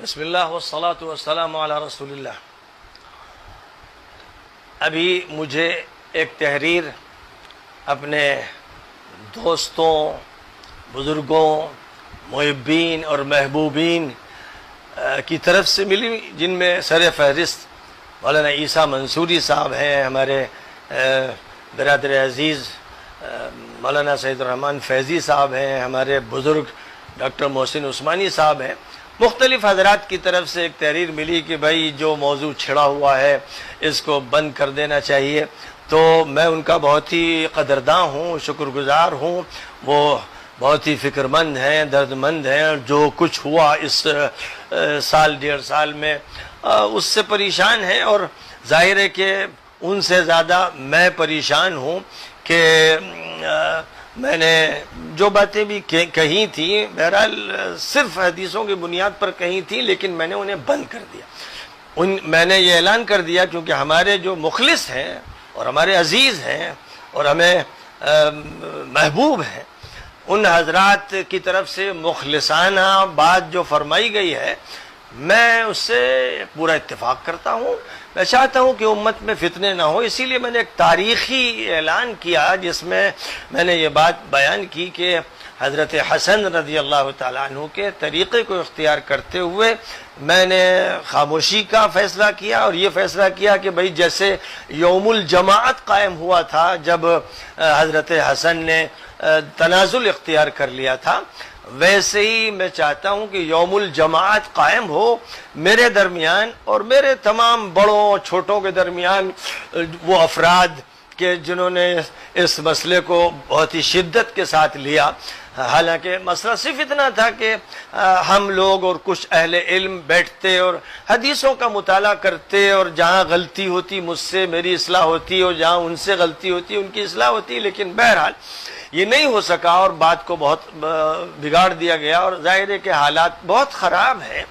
بسم اللہ والصلاة والسلام علی رسول اللہ۔ ابھی مجھے ایک تحریر اپنے دوستوں، بزرگوں، محبین اور محبوبین کی طرف سے ملی، جن میں سر فہرست مولانا عیسیٰ منصوری صاحب ہیں، ہمارے برادر عزیز مولانا سید الرحمن فیضی صاحب ہیں، ہمارے بزرگ ڈاکٹر محسن عثمانی صاحب ہیں۔ مختلف حضرات کی طرف سے ایک تحریر ملی کہ بھائی جو موضوع چھڑا ہوا ہے اس کو بند کر دینا چاہیے، تو میں ان کا بہت ہی قدرداں ہوں، شکر گزار ہوں۔ وہ بہت ہی فکر مند ہیں، درد مند ہیں، جو کچھ ہوا اس سال ڈیڑھ سال میں اس سے پریشان ہیں، اور ظاہر ہے کہ ان سے زیادہ میں پریشان ہوں کہ میں نے جو باتیں بھی کہی تھیں، بہرحال صرف حدیثوں کی بنیاد پر کہی تھیں، لیکن میں نے انہیں بند کر دیا۔ میں نے یہ اعلان کر دیا کیونکہ ہمارے جو مخلص ہیں اور ہمارے عزیز ہیں اور ہمیں محبوب ہیں، ان حضرات کی طرف سے مخلصانہ بات جو فرمائی گئی ہے، میں اس سے پورا اتفاق کرتا ہوں۔ میں چاہتا ہوں کہ امت میں فتنے نہ ہو، اسی لیے میں نے ایک تاریخی اعلان کیا جس میں میں نے یہ بات بیان کی کہ حضرت حسن رضی اللہ تعالیٰ عنہ کے طریقے کو اختیار کرتے ہوئے میں نے خاموشی کا فیصلہ کیا، اور یہ فیصلہ کیا کہ بھئی جیسے یوم الجماعت قائم ہوا تھا جب حضرت حسن نے تنازل اختیار کر لیا تھا، ویسے ہی میں چاہتا ہوں کہ یوم الجماعت قائم ہو میرے درمیان اور میرے تمام بڑوں چھوٹوں کے درمیان، وہ افراد کہ جنہوں نے اس مسئلے کو بہت ہی شدت کے ساتھ لیا۔ حالانکہ مسئلہ صرف اتنا تھا کہ ہم لوگ اور کچھ اہل علم بیٹھتے اور حدیثوں کا مطالعہ کرتے، اور جہاں غلطی ہوتی مجھ سے میری اصلاح ہوتی، اور جہاں ان سے غلطی ہوتی ان کی اصلاح ہوتی، لیکن بہرحال یہ نہیں ہو سکا اور بات کو بہت بگاڑ دیا گیا، اور ظاہر ہے کہ حالات بہت خراب ہیں۔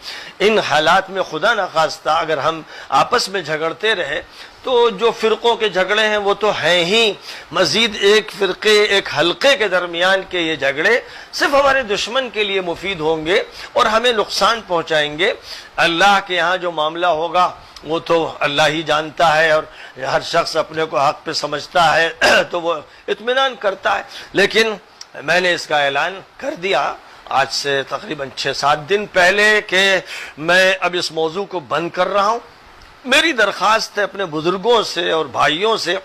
ان حالات میں خدا نخواستہ اگر ہم آپس میں جھگڑتے رہے تو جو فرقوں کے جھگڑے ہیں وہ تو ہیں ہی، مزید ایک فرقے ایک حلقے کے درمیان کے یہ جھگڑے صرف ہمارے دشمن کے لیے مفید ہوں گے اور ہمیں نقصان پہنچائیں گے۔ اللہ کے ہاں جو معاملہ ہوگا وہ تو اللہ ہی جانتا ہے، اور ہر شخص اپنے کو حق پہ سمجھتا ہے تو وہ اطمینان کرتا ہے، لیکن میں نے اس کا اعلان کر دیا آج سے تقریباً 6-7 دن پہلے کہ میں اب اس موضوع کو بند کر رہا ہوں۔ میری درخواست ہے اپنے بزرگوں سے اور بھائیوں سے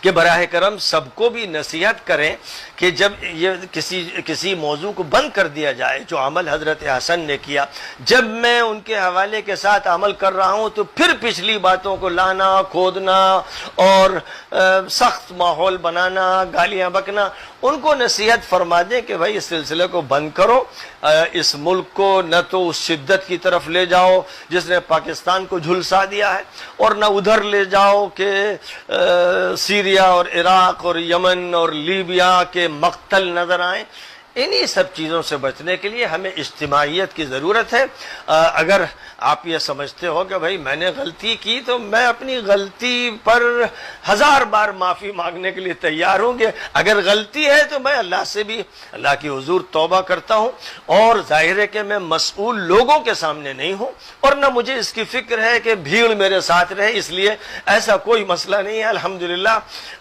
کہ براہ کرم سب کو بھی نصیحت کریں کہ جب یہ کسی موضوع کو بند کر دیا جائے جو عمل حضرت حسن نے کیا، جب میں ان کے حوالے کے ساتھ عمل کر رہا ہوں تو پھر پچھلی باتوں کو لانا، کھودنا اور سخت ماحول بنانا، گالیاں بکنا، ان کو نصیحت فرما دیں کہ بھائی اس سلسلے کو بند کرو، اس ملک کو نہ تو اس شدت کی طرف لے جاؤ جس نے پاکستان کو جھلسا دیا ہے، اور نہ ادھر لے جاؤ کہ سیریا اور عراق اور یمن اور لیبیا کے مقتل نظر آئیں۔ انہی سب چیزوں سے بچنے کے لیے ہمیں اجتماعیت کی ضرورت ہے۔ اگر آپ یہ سمجھتے ہو کہ بھائی میں نے غلطی کی تو میں اپنی غلطی پر 1000 بار معافی مانگنے کے لیے تیار ہوں گے۔ اگر غلطی ہے تو میں اللہ سے بھی اللہ کی حضور توبہ کرتا ہوں، اور ظاہر ہے کہ میں مسئول لوگوں کے سامنے نہیں ہوں، اور نہ مجھے اس کی فکر ہے کہ بھیڑ میرے ساتھ رہے، اس لیے ایسا کوئی مسئلہ نہیں ہے۔ الحمدللہ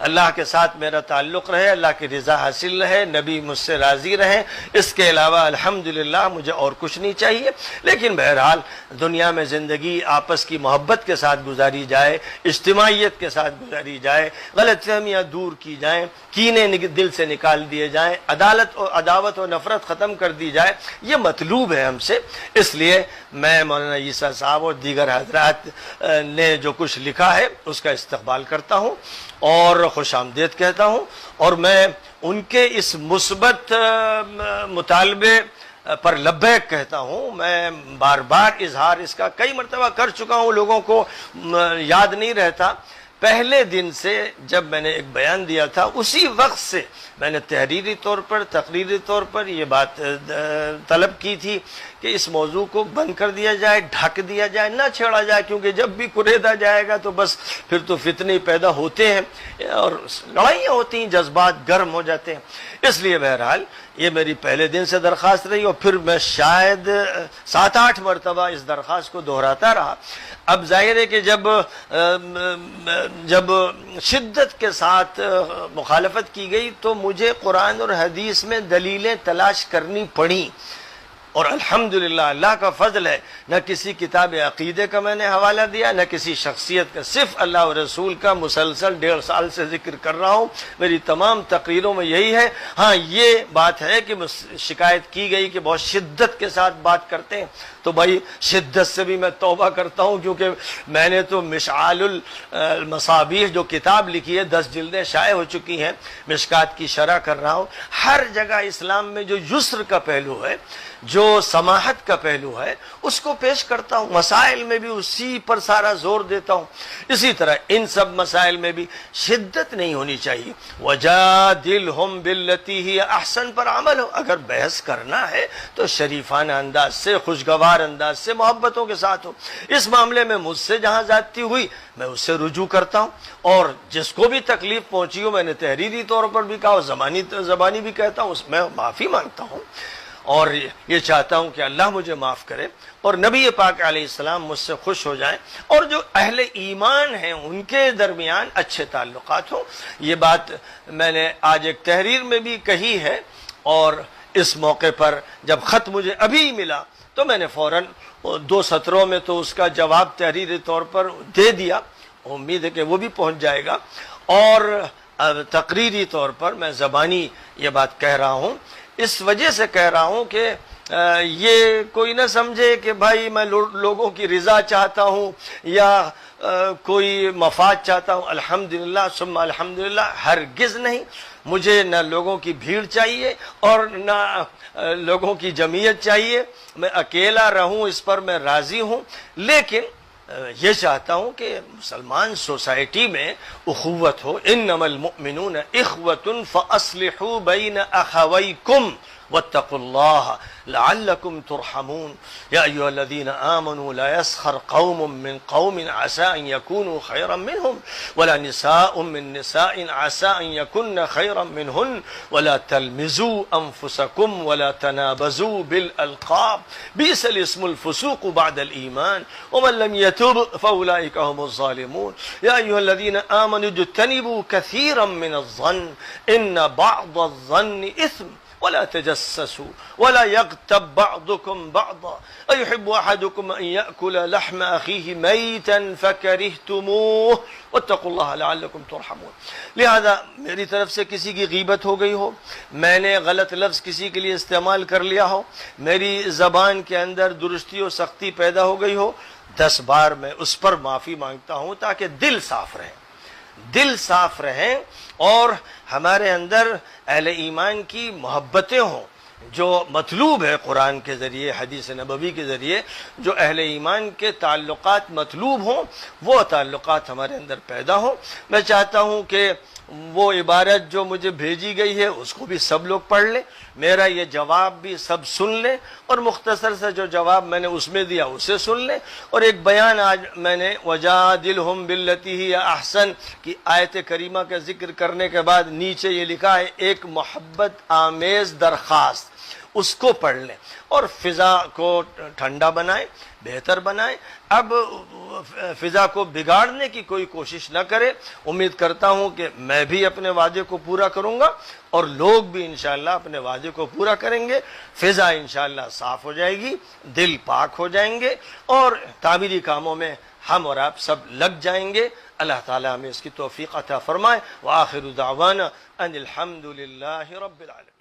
اللہ کے ساتھ میرا تعلق رہے، اللہ کی رضا حاصل رہے، نبی مجھ سے راضی رہے، اس کے علاوہ الحمدللہ مجھے اور کچھ نہیں چاہیے۔ لیکن بہرحال دنیا میں زندگی آپس کی محبت کے ساتھ گزاری جائے، اجتماعیت کے ساتھ گزاری جائے، غلط فہمیاں دور کی جائیں، کینے دل سے نکال دیے جائیں، عداوت و نفرت ختم کر دی جائے، یہ مطلوب ہے ہم سے۔ اس لیے میں مولانا عیسیٰ صاحب اور دیگر حضرات نے جو کچھ لکھا ہے اس کا استقبال کرتا ہوں اور خوش آمدید کہتا ہوں، اور میں ان کے اس مثبت مطالبے پر لبیک کہتا ہوں۔ میں بار بار اظہار اس کا کئی مرتبہ کر چکا ہوں، لوگوں کو یاد نہیں رہتا۔ پہلے دن سے جب میں نے ایک بیان دیا تھا اسی وقت سے میں نے تحریری طور پر تقریری طور پر یہ بات طلب کی تھی کہ اس موضوع کو بند کر دیا جائے، ڈھک دیا جائے، نہ چھیڑا جائے، کیونکہ جب بھی کریدا جائے گا تو بس پھر تو فتنے پیدا ہوتے ہیں اور لڑائیاں ہوتی ہیں، جذبات گرم ہو جاتے ہیں۔ اس لیے بہرحال یہ میری پہلے دن سے درخواست رہی، اور پھر میں شاید 7-8 مرتبہ اس درخواست کو دہراتا رہا۔ اب ظاہر ہے کہ جب شدت کے ساتھ مخالفت کی گئی تو مجھے قرآن اور حدیث میں دلیلیں تلاش کرنی پڑیں، اور الحمدللہ اللہ کا فضل ہے، نہ کسی کتاب عقیدے کا میں نے حوالہ دیا، نہ کسی شخصیت کا، صرف اللہ اور رسول کا مسلسل 1.5 سال سے ذکر کر رہا ہوں۔ میری تمام تقریروں میں یہی ہے۔ ہاں یہ بات ہے کہ شکایت کی گئی کہ بہت شدت کے ساتھ بات کرتے ہیں، تو بھائی شدت سے بھی میں توبہ کرتا ہوں، کیونکہ میں نے تو مشعال المصابیح جو کتاب لکھی ہے 10 جلدیں شائع ہو چکی ہیں، مشکات کی شرح کر رہا ہوں۔ ہر جگہ اسلام میں جو یسر کا پہلو ہے، جو سماحت کا پہلو ہے، اس کو پیش کرتا ہوں۔ مسائل میں بھی اسی پر سارا زور دیتا ہوں۔ اسی طرح ان سب مسائل میں بھی شدت نہیں ہونی چاہیے۔ وَجَادِلْهُمْ بِالَّتِي هِيَ أَحْسَنُ پر عمل ہو۔ اگر بحث کرنا ہے تو شریفانہ انداز سے، خوشگوار انداز سے، محبتوں کے ساتھ ہو۔ اس معاملے میں مجھ سے جہاں زیادتی ہوئی میں اس سے رجوع کرتا ہوں، اور جس کو بھی تکلیف پہنچی ہو، میں نے تحریری طور پر بھی کہا، زبانی بھی کہتا ہوں، اس میں معافی مانگتا ہوں، اور یہ چاہتا ہوں کہ اللہ مجھے معاف کرے اور نبی پاک علیہ السلام مجھ سے خوش ہو جائیں، اور جو اہل ایمان ہیں ان کے درمیان اچھے تعلقات ہوں۔ یہ بات میں نے آج ایک تحریر میں بھی کہی ہے، اور اس موقع پر جب خط مجھے ابھی ملا تو میں نے فوراً 2 سطروں میں تو اس کا جواب تحریری طور پر دے دیا، امید ہے کہ وہ بھی پہنچ جائے گا، اور تقریری طور پر میں زبانی یہ بات کہہ رہا ہوں۔ اس وجہ سے کہہ رہا ہوں کہ یہ کوئی نہ سمجھے کہ بھائی میں لوگوں کی رضا چاہتا ہوں یا کوئی مفاد چاہتا ہوں۔ الحمدللہ ثم الحمدللہ، ہرگز نہیں۔ مجھے نہ لوگوں کی بھیڑ چاہیے اور نہ لوگوں کی جمعیت چاہیے، میں اکیلا رہوں اس پر میں راضی ہوں، لیکن یہ چاہتا ہوں کہ مسلمان سوسائٹی میں اخوت ہو۔ انما المؤمنون اخوۃ فاصلحوا بین اخویکم واتقوا اللہ لعلکم ترحمون یا ایھا الذین آمنوا لا يسخر قوم من قوم عسى ان يكونوا خيرا منهم ولا نساء من نساء عسى ان يكن خيرا منهن ولا تلمزوا انفسكم ولا تنابزوا بالالقاب بئس الاسم الفسوق بعد الايمان ومن لم يتب فاولئك هم الظالمون يا ايها الذين امنوا اجتنبوا كثيرا من الظن ان بعض الظن اثم ولا تجسسوا ولا يغتب بعضكم بعضا أيحب أحدكم أن يأكل لحم أخيه ميتا فكرهتموه واتقوا الله لعلكم ترحمون۔ لہذا میری طرف سے کسی کی غیبت ہو گئی ہو، میں نے غلط لفظ کسی کے لیے استعمال کر لیا ہو، میری زبان کے اندر درستی و سختی پیدا ہو گئی ہو، 10 بار میں اس پر معافی مانگتا ہوں، تاکہ دل صاف رہے، دل صاف رہیں، اور ہمارے اندر اہل ایمان کی محبتیں ہوں۔ جو مطلوب ہے قرآن کے ذریعے، حدیث نبوی کے ذریعے جو اہل ایمان کے تعلقات مطلوب ہوں، وہ تعلقات ہمارے اندر پیدا ہوں۔ میں چاہتا ہوں کہ وہ عبارت جو مجھے بھیجی گئی ہے اس کو بھی سب لوگ پڑھ لیں، میرا یہ جواب بھی سب سن لیں، اور مختصر سے جو جواب میں نے اس میں دیا اسے سن لیں، اور ایک بیان آج میں نے وَجَادِلْهُمْ بِالَّتِي هِيَ أَحْسَنُ کی آیت کریمہ کا ذکر کرنے کے بعد نیچے یہ لکھا ہے ایک محبت آمیز درخواست، اس کو پڑھ لیں اور فضا کو ٹھنڈا بنائیں، بہتر بنائیں۔ اب فضا کو بگاڑنے کی کوئی کوشش نہ کرے۔ امید کرتا ہوں کہ میں بھی اپنے وعدے کو پورا کروں گا اور لوگ بھی انشاءاللہ اپنے وعدے کو پورا کریں گے، فضا انشاءاللہ صاف ہو جائے گی، دل پاک ہو جائیں گے، اور تعمیری کاموں میں ہم اور آپ سب لگ جائیں گے۔ اللہ تعالیٰ ہمیں اس کی توفیق عطا فرمائے۔ وآخر دعوانا ان الحمد للہ رب العالمین۔